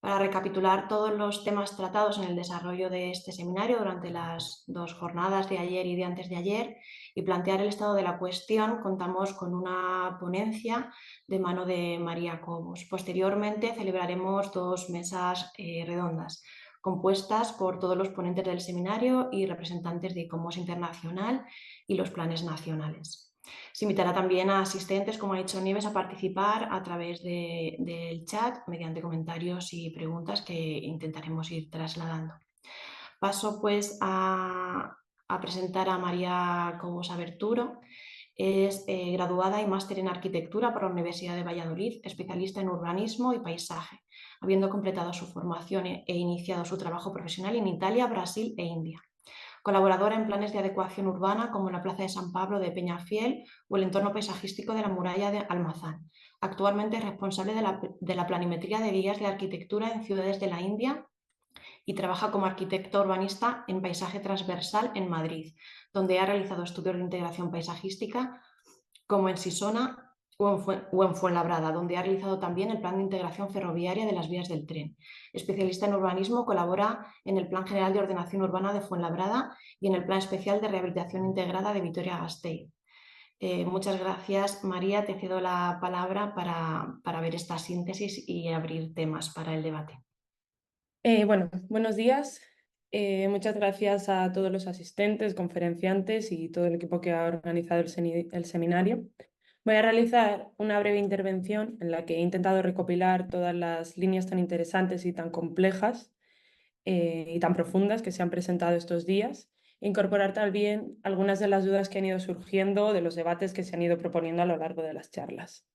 Para recapitular todos los temas tratados en el desarrollo de este seminario durante las 2 jornadas de ayer y de antes de ayer y plantear el estado de la cuestión, contamos con una ponencia de mano de María Cobos. Posteriormente celebraremos 2 mesas redondas compuestas por todos los ponentes del seminario y representantes de ICOMOS Internacional y los planes nacionales. Se invitará también a asistentes, como ha dicho Nieves, a participar a través del chat mediante comentarios y preguntas que intentaremos ir trasladando. Paso pues a presentar a María Cobos Aberturo. Es graduada y máster en arquitectura por la Universidad de Valladolid, especialista en urbanismo y paisaje, habiendo completado su formación e iniciado su trabajo profesional en Italia, Brasil e India. Colaboradora en planes de adecuación urbana como la Plaza de San Pablo de Peñafiel o el entorno paisajístico de la muralla de Almazán. Actualmente es responsable de la planimetría de guías de arquitectura en ciudades de la India y trabaja como arquitecto urbanista en paisaje transversal en Madrid, donde ha realizado estudios de integración paisajística como en Sisona o en Fuenlabrada, donde ha realizado también el plan de integración ferroviaria de las vías del tren. Especialista en urbanismo, colabora en el Plan General de Ordenación Urbana de Fuenlabrada y en el Plan Especial de Rehabilitación Integrada de Vitoria-Gasteiz. Muchas gracias, María. Te cedo la palabra para ver esta síntesis y abrir temas para el debate. Buenos días. Muchas gracias a todos los asistentes, conferenciantes y todo el equipo que ha organizado el seminario. Voy a realizar una breve intervención en la que he intentado recopilar todas las líneas tan interesantes y tan complejas y tan profundas que se han presentado estos días, e incorporar también algunas de las dudas que han ido surgiendo de los debates que se han ido proponiendo a lo largo de las charlas.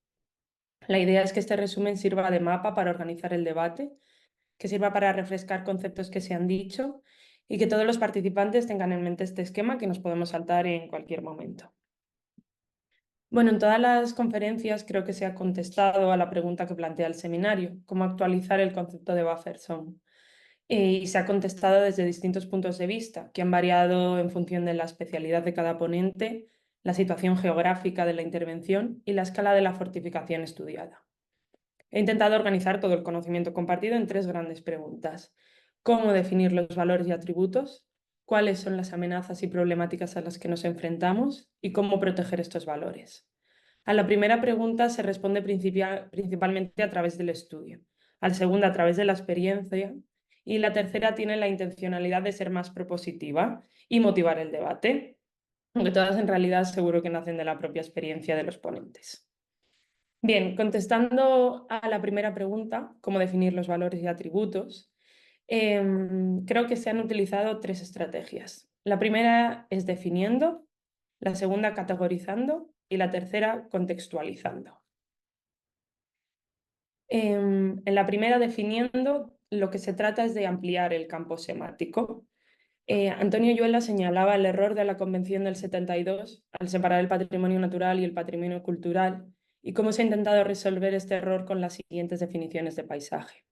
La idea es que este resumen sirva de mapa para organizar el debate, que sirva para refrescar conceptos que se han dicho y que todos los participantes tengan en mente este esquema que nos podemos saltar en cualquier momento. Bueno, en todas las conferencias creo que se ha contestado a la pregunta que plantea el seminario, cómo actualizar el concepto de buffer zone. Y se ha contestado desde distintos puntos de vista, que han variado en función de la especialidad de cada ponente, la situación geográfica de la intervención y la escala de la fortificación estudiada. He intentado organizar todo el conocimiento compartido en 3 grandes preguntas. ¿Cómo definir los valores y atributos? ¿Cuáles son las amenazas y problemáticas a las que nos enfrentamos? ¿Y cómo proteger estos valores? A la primera pregunta se responde principalmente a través del estudio, a la segunda a través de la experiencia y la tercera tiene la intencionalidad de ser más propositiva y motivar el debate, aunque todas en realidad seguro que nacen de la propia experiencia de los ponentes. Bien, contestando a la primera pregunta, cómo definir los valores y atributos, creo que se han utilizado 3 estrategias. La primera es definiendo, la segunda categorizando y la tercera contextualizando. En la primera, definiendo, lo que se trata es de ampliar el campo semántico. Antonio Yuela señalaba el error de la Convención del 72 al separar el patrimonio natural y el patrimonio cultural y cómo se ha intentado resolver este error con las siguientes definiciones de paisaje.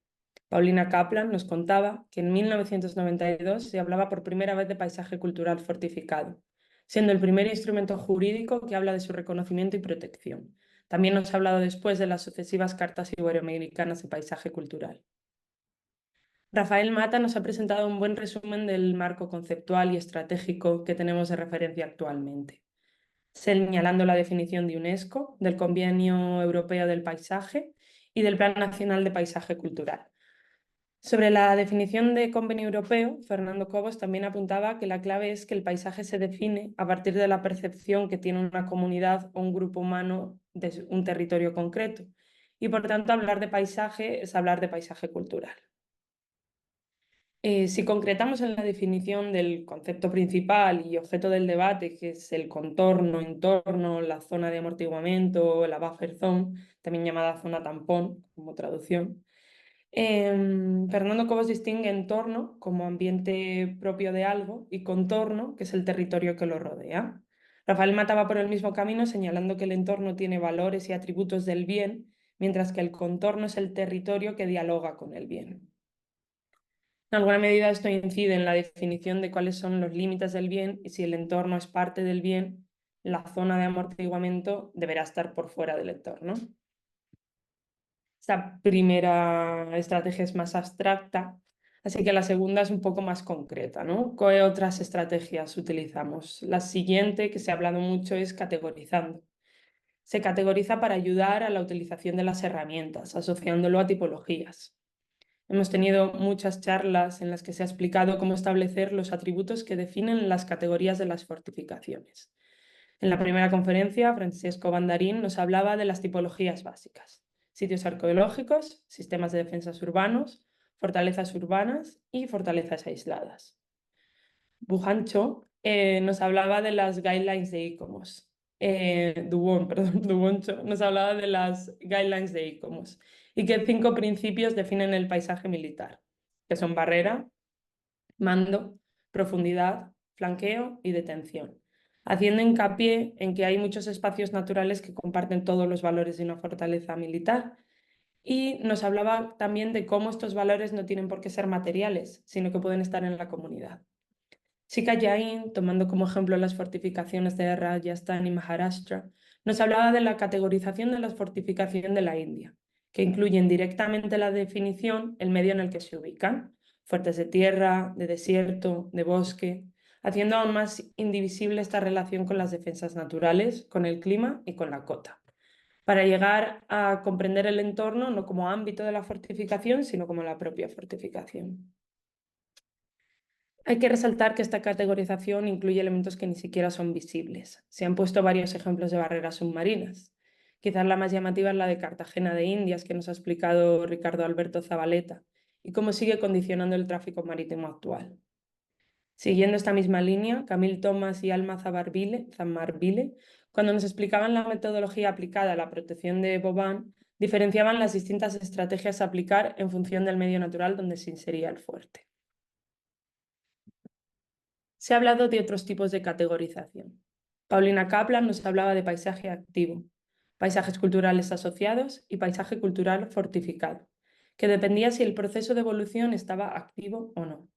Paulina Kaplan nos contaba que en 1992 se hablaba por primera vez de paisaje cultural fortificado, siendo el primer instrumento jurídico que habla de su reconocimiento y protección. También nos ha hablado después de las sucesivas cartas iberoamericanas de paisaje cultural. Rafael Mata nos ha presentado un buen resumen del marco conceptual y estratégico que tenemos de referencia actualmente, señalando la definición de UNESCO, del Convenio Europeo del Paisaje y del Plan Nacional de Paisaje Cultural. Sobre la definición de convenio europeo, Fernando Cobos también apuntaba que la clave es que el paisaje se define a partir de la percepción que tiene una comunidad o un grupo humano de un territorio concreto, y por tanto hablar de paisaje es hablar de paisaje cultural. Si concretamos en la definición del concepto principal y objeto del debate, que es el contorno, entorno, la zona de amortiguamiento, la buffer zone, también llamada zona tampón como traducción, Fernando Cobos distingue entorno como ambiente propio de algo y contorno, que es el territorio que lo rodea. Rafael Mata va por el mismo camino señalando que el entorno tiene valores y atributos del bien, mientras que el contorno es el territorio que dialoga con el bien. En alguna medida esto incide en la definición de cuáles son los límites del bien y si el entorno es parte del bien, la zona de amortiguamiento deberá estar por fuera del entorno. Esta primera estrategia es más abstracta, así que la segunda es un poco más concreta, ¿no? ¿Qué otras estrategias utilizamos? La siguiente, que se ha hablado mucho, es categorizando. Se categoriza para ayudar a la utilización de las herramientas, asociándolo a tipologías. Hemos tenido muchas charlas en las que se ha explicado cómo establecer los atributos que definen las categorías de las fortificaciones. En la primera conferencia, Francesco Bandarín nos hablaba de las tipologías básicas: sitios arqueológicos, sistemas de defensas urbanos, fortalezas urbanas y fortalezas aisladas. Bujancho nos hablaba de las guidelines de ICOMOS. Dubón, perdón, Duboncho nos hablaba de las guidelines de ICOMOS y que 5 principios definen el paisaje militar, que son barrera, mando, profundidad, flanqueo y detención, haciendo hincapié en que hay muchos espacios naturales que comparten todos los valores de una fortaleza militar. Y nos hablaba también de cómo estos valores no tienen por qué ser materiales, sino que pueden estar en la comunidad. Shikha Jain, tomando como ejemplo las fortificaciones de Rajasthan y Maharashtra, nos hablaba de la categorización de la fortificación de la India, que incluyen directamente la definición, el medio en el que se ubican: fuertes de tierra, de desierto, de bosque, haciendo aún más indivisible esta relación con las defensas naturales, con el clima y con la cota, para llegar a comprender el entorno no como ámbito de la fortificación, sino como la propia fortificación. Hay que resaltar que esta categorización incluye elementos que ni siquiera son visibles. Se han puesto varios ejemplos de barreras submarinas. Quizás la más llamativa es la de Cartagena de Indias, que nos ha explicado Ricardo Alberto Zabaleta, y cómo sigue condicionando el tráfico marítimo actual. Siguiendo esta misma línea, Camille Thomas y Alma Zammarbile, cuando nos explicaban la metodología aplicada a la protección de Boban, diferenciaban las distintas estrategias a aplicar en función del medio natural donde se insería el fuerte. Se ha hablado de otros tipos de categorización. Paulina Kaplan nos hablaba de paisaje activo, paisajes culturales asociados y paisaje cultural fortificado, que dependía si el proceso de evolución estaba activo o no.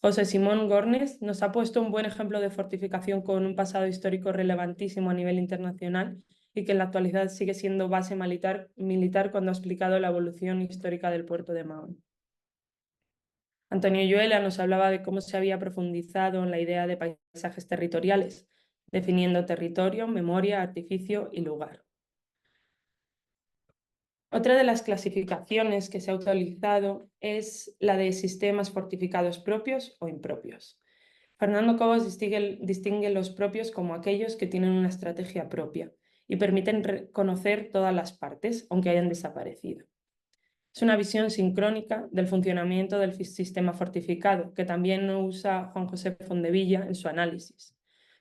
José Simón Gornes nos ha puesto un buen ejemplo de fortificación con un pasado histórico relevantísimo a nivel internacional y que en la actualidad sigue siendo base militar cuando ha explicado la evolución histórica del puerto de Mahón. Antonio Lluela nos hablaba de cómo se había profundizado en la idea de paisajes territoriales, definiendo territorio, memoria, artificio y lugar. Otra de las clasificaciones que se ha utilizado es la de sistemas fortificados propios o impropios. Fernando Cobos distingue los propios como aquellos que tienen una estrategia propia y permiten reconocer todas las partes, aunque hayan desaparecido. Es una visión sincrónica del funcionamiento del sistema fortificado, que también usa Juan José Fondevilla en su análisis.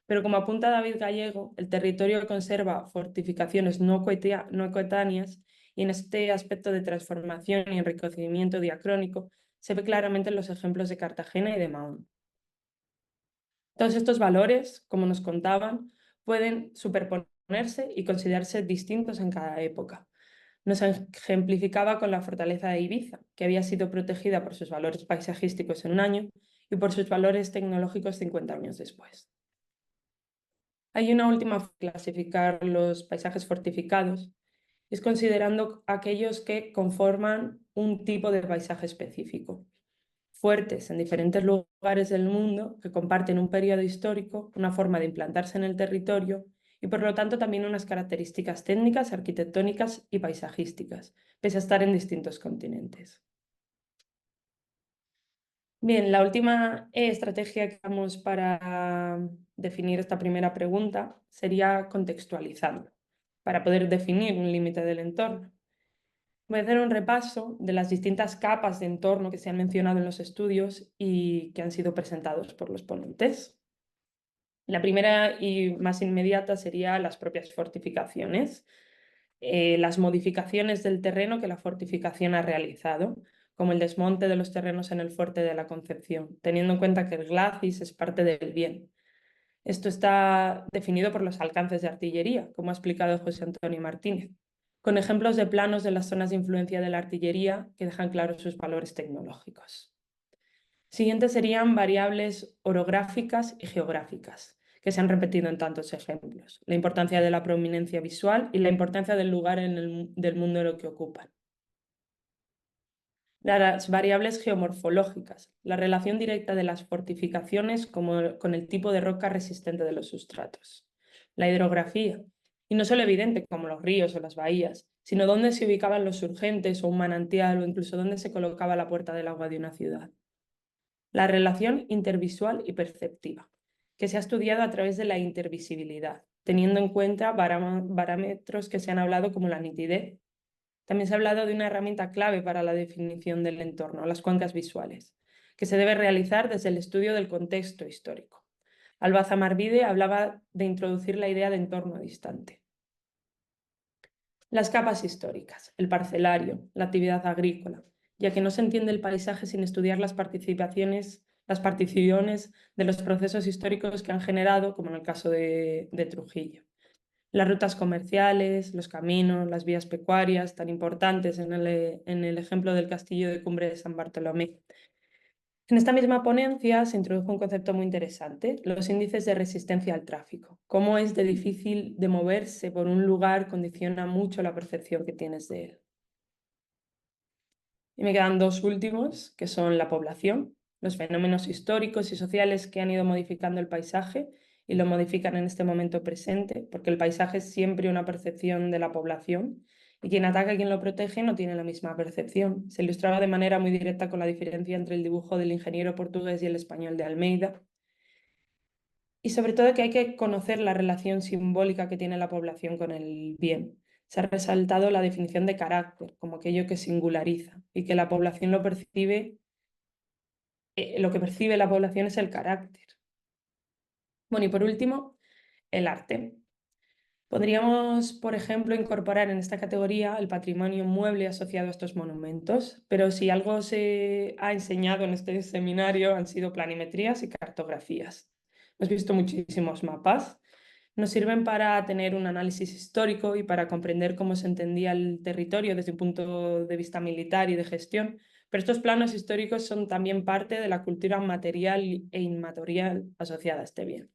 Pero como apunta David Gallego, el territorio conserva fortificaciones no coetáneas, y en este aspecto de transformación y enriquecimiento diacrónico se ve claramente en los ejemplos de Cartagena y de Mahón. Todos estos valores, como nos contaban, pueden superponerse y considerarse distintos en cada época. Nos ejemplificaba con la fortaleza de Ibiza, que había sido protegida por sus valores paisajísticos en un año y por sus valores tecnológicos 50 años después. Hay una última forma de clasificar los paisajes fortificados, es considerando aquellos que conforman un tipo de paisaje específico, fuertes en diferentes lugares del mundo que comparten un periodo histórico, una forma de implantarse en el territorio y por lo tanto también unas características técnicas, arquitectónicas y paisajísticas, pese a estar en distintos continentes. Bien, la última estrategia que damos para definir esta primera pregunta sería contextualizando, para poder definir un límite del entorno. Voy a hacer un repaso de las distintas capas de entorno que se han mencionado en los estudios y que han sido presentados por los ponentes. La primera y más inmediata sería las propias fortificaciones, las modificaciones del terreno que la fortificación ha realizado, como el desmonte de los terrenos en el fuerte de la Concepción, teniendo en cuenta que el glacis es parte del bien. Esto está definido por los alcances de artillería, como ha explicado José Antonio Martínez, con ejemplos de planos de las zonas de influencia de la artillería que dejan claros sus valores tecnológicos. Siguientes serían variables orográficas y geográficas, que se han repetido en tantos ejemplos: la importancia de la prominencia visual y la importancia del lugar del mundo en lo que ocupan. las variables geomorfológicas, la relación directa de las fortificaciones con el tipo de roca resistente de los sustratos, la hidrografía, y no solo evidente como los ríos o las bahías, sino dónde se ubicaban los surgentes o un manantial o incluso dónde se colocaba la puerta del agua de una ciudad. La relación intervisual y perceptiva, que se ha estudiado a través de la intervisibilidad, teniendo en cuenta parámetros que se han hablado como la nitidez. También se ha hablado de una herramienta clave para la definición del entorno, las cuencas visuales, que se debe realizar desde el estudio del contexto histórico. Albazamarvide hablaba de introducir la idea de entorno distante. Las capas históricas, el parcelario, la actividad agrícola, ya que no se entiende el paisaje sin estudiar las particiones de los procesos históricos que han generado, como en el caso de Trujillo. Las rutas comerciales, los caminos, las vías pecuarias, tan importantes en el ejemplo del castillo de Cumbre de San Bartolomé. En esta misma ponencia se introdujo un concepto muy interesante, los índices de resistencia al tráfico. Cómo es de difícil de moverse por un lugar condiciona mucho la percepción que tienes de él. Y me quedan dos últimos, que son la población, los fenómenos históricos y sociales que han ido modificando el paisaje y lo modifican en este momento presente, porque el paisaje es siempre una percepción de la población y quien ataca y quien lo protege no tiene la misma percepción. Se ilustraba de manera muy directa con la diferencia entre el dibujo del ingeniero portugués y el español de Almeida. Y sobre todo que hay que conocer la relación simbólica que tiene la población con el bien. Se ha resaltado la definición de carácter como aquello que singulariza y que la población lo percibe, lo que percibe la población es el carácter. Bueno, y por último, el arte. Podríamos, por ejemplo, incorporar en esta categoría el patrimonio mueble asociado a estos monumentos, pero si algo se ha enseñado en este seminario han sido planimetrías y cartografías. Hemos visto muchísimos mapas. Nos sirven para tener un análisis histórico y para comprender cómo se entendía el territorio desde un punto de vista militar y de gestión, pero estos planos históricos son también parte de la cultura material e inmaterial asociada a este bien.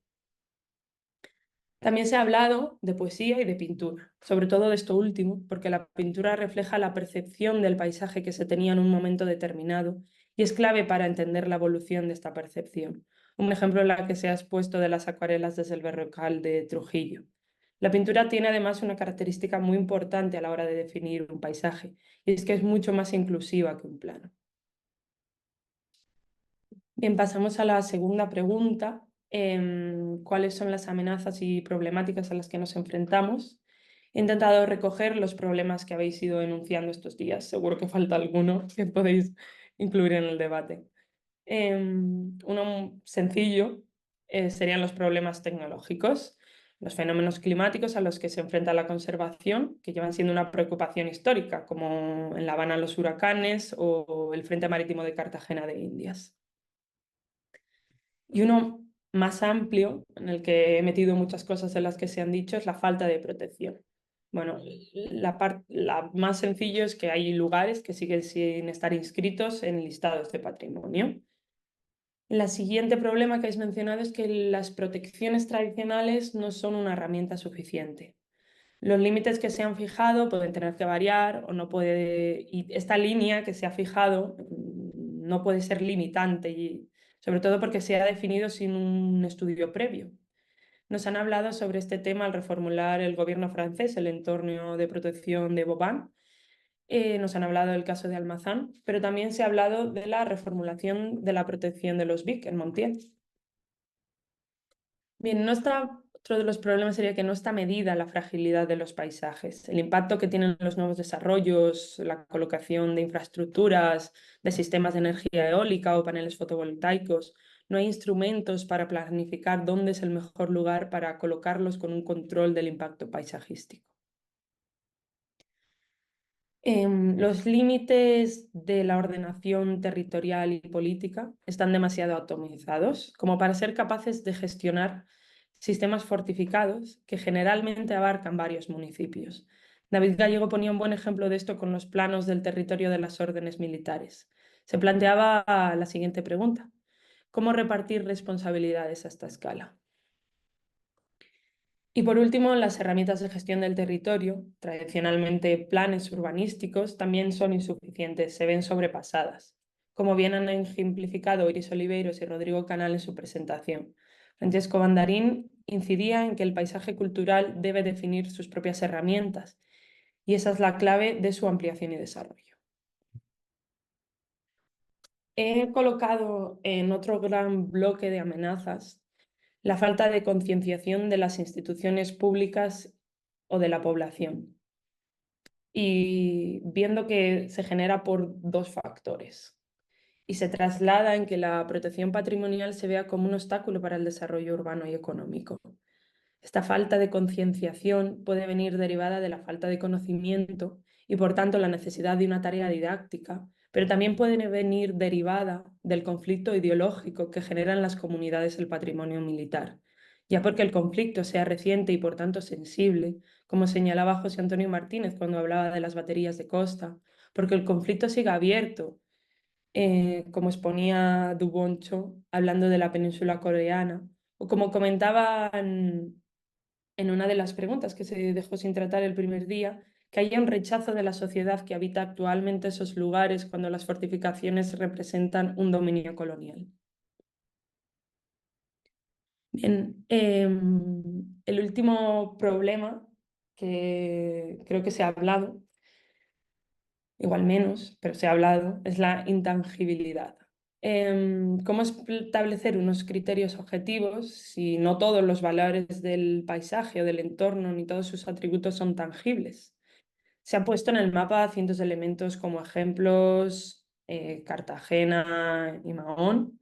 También se ha hablado de poesía y de pintura, sobre todo de esto último, porque la pintura refleja la percepción del paisaje que se tenía en un momento determinado y es clave para entender la evolución de esta percepción. Un ejemplo en la que se ha expuesto de las acuarelas desde el Berrocal de Trujillo. La pintura tiene además una característica muy importante a la hora de definir un paisaje, y es que es mucho más inclusiva que un plano. Bien, pasamos a la segunda pregunta. ¿Cuáles son las amenazas y problemáticas a las que nos enfrentamos? He intentado recoger los problemas que habéis ido enunciando estos días. Seguro que falta alguno que podéis incluir en el debate. Uno sencillo serían los problemas tecnológicos, los fenómenos climáticos a los que se enfrenta la conservación, que llevan siendo una preocupación histórica, como en La Habana los huracanes o el Frente Marítimo de Cartagena de Indias. Y uno más amplio, en el que he metido muchas cosas de las que se han dicho, es la falta de protección. Bueno, la más sencillo es que hay lugares que siguen sin estar inscritos en listados de patrimonio. El siguiente problema que habéis mencionado es que las protecciones tradicionales no son una herramienta suficiente. Los límites que se han fijado pueden tener que variar o no puede, y esta línea que se ha fijado no puede ser limitante, y sobre todo porque se ha definido sin un estudio previo. Nos han hablado sobre este tema al reformular el gobierno francés el entorno de protección de Vauban. Nos han hablado del caso de Almazán, pero también se ha hablado de la reformulación de la protección de los Vic en Montiel. Bien, otro de los problemas sería que no está medida la fragilidad de los paisajes, el impacto que tienen los nuevos desarrollos, la colocación de infraestructuras, de sistemas de energía eólica o paneles fotovoltaicos. No hay instrumentos para planificar dónde es el mejor lugar para colocarlos con un control del impacto paisajístico. Los límites de la ordenación territorial y política están demasiado atomizados como para ser capaces de gestionar sistemas fortificados que generalmente abarcan varios municipios. David Gallego ponía un buen ejemplo de esto con los planos del territorio de las órdenes militares. Se planteaba la siguiente pregunta: ¿cómo repartir responsabilidades a esta escala? Y por último, las herramientas de gestión del territorio, tradicionalmente planes urbanísticos, también son insuficientes, se ven sobrepasadas, como bien han ejemplificado Iris Oliveiros y Rodrigo Canal en su presentación. Francesco Bandarín incidía en que el paisaje cultural debe definir sus propias herramientas, y esa es la clave de su ampliación y desarrollo. He colocado en otro gran bloque de amenazas la falta de concienciación de las instituciones públicas o de la población, y viendo que se genera por dos factores y se traslada en que la protección patrimonial se vea como un obstáculo para el desarrollo urbano y económico. Esta falta de concienciación puede venir derivada de la falta de conocimiento y, por tanto, la necesidad de una tarea didáctica, pero también puede venir derivada del conflicto ideológico que generan las comunidades el patrimonio militar, ya porque el conflicto sea reciente y, por tanto, sensible, como señalaba José Antonio Martínez cuando hablaba de las baterías de costa, porque el conflicto siga abierto, como exponía Duboncho, hablando de la península coreana, o como comentaban en una de las preguntas que se dejó sin tratar el primer día, que haya un rechazo de la sociedad que habita actualmente esos lugares cuando las fortificaciones representan un dominio colonial. Bien, el último problema que creo que se ha hablado, igual menos, pero se ha hablado, es la intangibilidad. ¿Cómo establecer unos criterios objetivos si no todos los valores del paisaje o del entorno ni todos sus atributos son tangibles? Se han puesto en el mapa cientos de elementos como ejemplos, Cartagena y Mahón.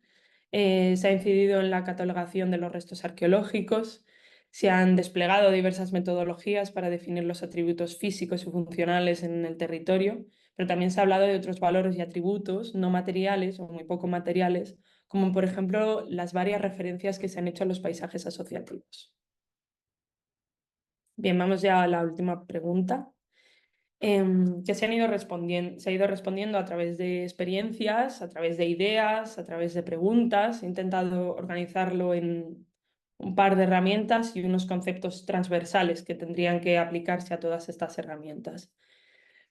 Se ha incidido en la catalogación de los restos arqueológicos. Se han desplegado diversas metodologías para definir los atributos físicos y funcionales en el territorio, pero también se ha hablado de otros valores y atributos no materiales o muy poco materiales, como por ejemplo las varias referencias que se han hecho a los paisajes asociativos. Bien, vamos ya a la última pregunta. Que se ha ido respondiendo a través de experiencias, a través de ideas, a través de preguntas. He intentado organizarlo en un par de herramientas y unos conceptos transversales que tendrían que aplicarse a todas estas herramientas.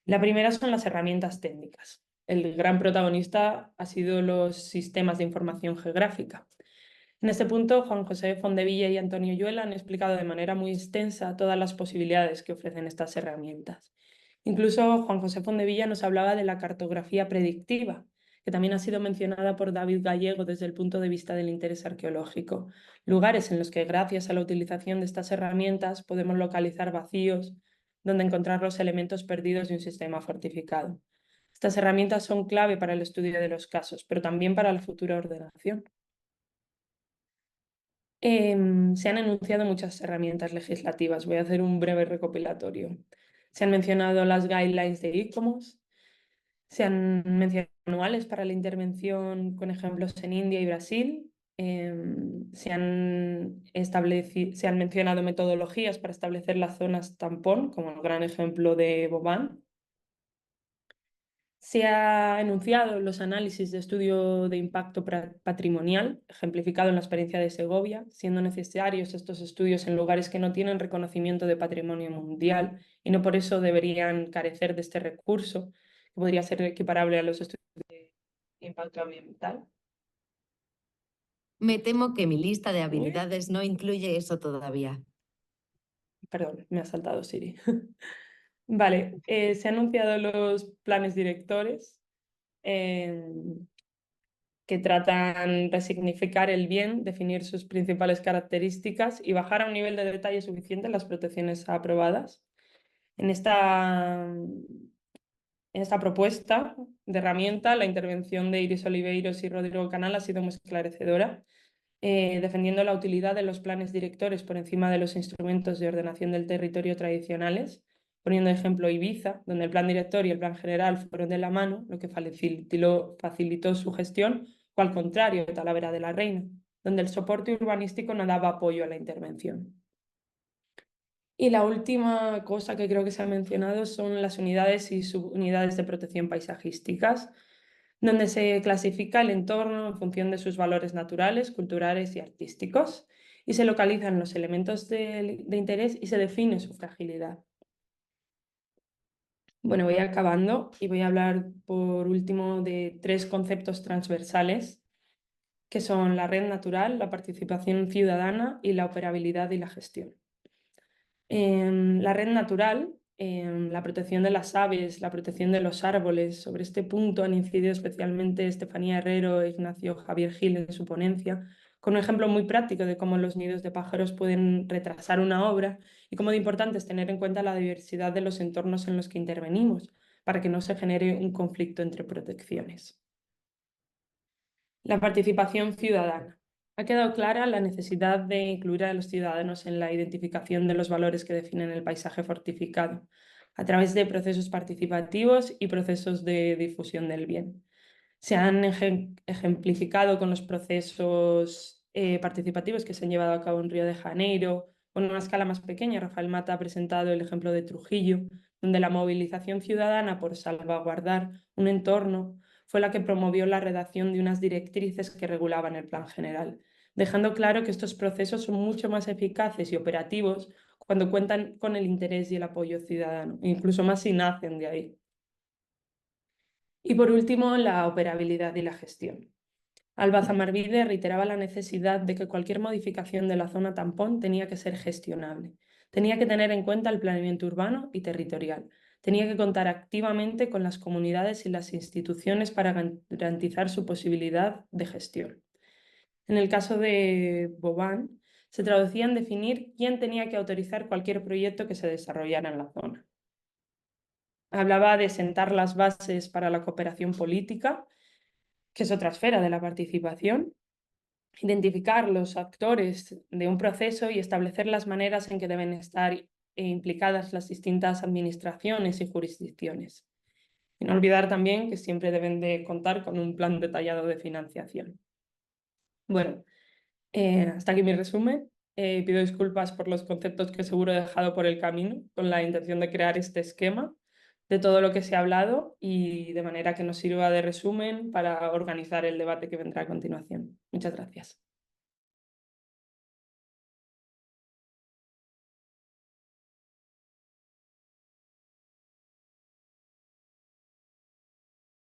La primera son las herramientas técnicas. El gran protagonista ha sido los sistemas de información geográfica. En este punto, Juan José Fondevilla y Antonio Yuela han explicado de manera muy extensa todas las posibilidades que ofrecen estas herramientas. Incluso Juan José Fondevilla nos hablaba de la cartografía predictiva, que también ha sido mencionada por David Gallego desde el punto de vista del interés arqueológico. Lugares en los que, gracias a la utilización de estas herramientas, podemos localizar vacíos donde encontrar los elementos perdidos de un sistema fortificado. Estas herramientas son clave para el estudio de los casos, pero también para la futura ordenación. Se han enunciado muchas herramientas legislativas. Voy a hacer un breve recopilatorio. Se han mencionado las guidelines de ICOMOS, se han mencionado manuales para la intervención con ejemplos en India y Brasil, se han mencionado metodologías para establecer las zonas tampón, como el gran ejemplo de Boban. Se ha enunciado los análisis de estudio de impacto patrimonial, ejemplificado en la experiencia de Segovia, siendo necesarios estos estudios en lugares que no tienen reconocimiento de patrimonio mundial y no por eso deberían carecer de este recurso, que podría ser equiparable a los estudios de impacto ambiental. Me temo que mi lista de habilidades no incluye eso todavía. Perdón, me ha saltado Siri. Vale, se han anunciado los planes directores que tratan de significar el bien, definir sus principales características y bajar a un nivel de detalle suficiente las protecciones aprobadas. En esta propuesta de herramienta, la intervención de Iris Oliveiros y Rodrigo Canal ha sido muy esclarecedora, defendiendo la utilidad de los planes directores por encima de los instrumentos de ordenación del territorio tradicionales, poniendo de ejemplo Ibiza, donde el plan director y el plan general fueron de la mano, lo que facilitó su gestión, o al contrario, Talavera de la Reina, donde el soporte urbanístico no daba apoyo a la intervención. Y la última cosa que creo que se ha mencionado son las unidades y subunidades de protección paisajísticas, donde se clasifica el entorno en función de sus valores naturales, culturales y artísticos. y se localizan los elementos de interés y se define su fragilidad. Bueno, voy acabando y voy a hablar por último de 3 conceptos transversales, que son la red natural, la participación ciudadana y la operabilidad y la gestión. La red natural, la protección de las aves, la protección de los árboles. Sobre este punto han incidido especialmente Estefanía Herrero e Ignacio Javier Gil en su ponencia, con un ejemplo muy práctico de cómo los nidos de pájaros pueden retrasar una obra y cómo de importante es tener en cuenta la diversidad de los entornos en los que intervenimos para que no se genere un conflicto entre protecciones. La participación ciudadana. Ha quedado clara la necesidad de incluir a los ciudadanos en la identificación de los valores que definen el paisaje fortificado, a través de procesos participativos y procesos de difusión del bien. Se han ejemplificado con los procesos participativos que se han llevado a cabo en Río de Janeiro, con una escala más pequeña. Rafael Mata ha presentado el ejemplo de Trujillo, donde la movilización ciudadana por salvaguardar un entorno fue la que promovió la redacción de unas directrices que regulaban el plan general, dejando claro que estos procesos son mucho más eficaces y operativos cuando cuentan con el interés y el apoyo ciudadano, incluso más si nacen de ahí. Y por último, la operabilidad y la gestión. Albazamarvide reiteraba la necesidad de que cualquier modificación de la zona tampón tenía que ser gestionable, tenía que tener en cuenta el planeamiento urbano y territorial, tenía que contar activamente con las comunidades y las instituciones para garantizar su posibilidad de gestión. En el caso de Boban, se traducía en definir quién tenía que autorizar cualquier proyecto que se desarrollara en la zona. Hablaba de sentar las bases para la cooperación política, que es otra esfera de la participación, identificar los actores de un proceso y establecer las maneras en que deben estar implicadas las distintas administraciones y jurisdicciones. Y no olvidar también que siempre deben de contar con un plan detallado de financiación. Bueno, hasta aquí mi resumen. Pido disculpas por los conceptos que seguro he dejado por el camino, con la intención de crear este esquema de todo lo que se ha hablado y de manera que nos sirva de resumen para organizar el debate que vendrá a continuación. Muchas gracias.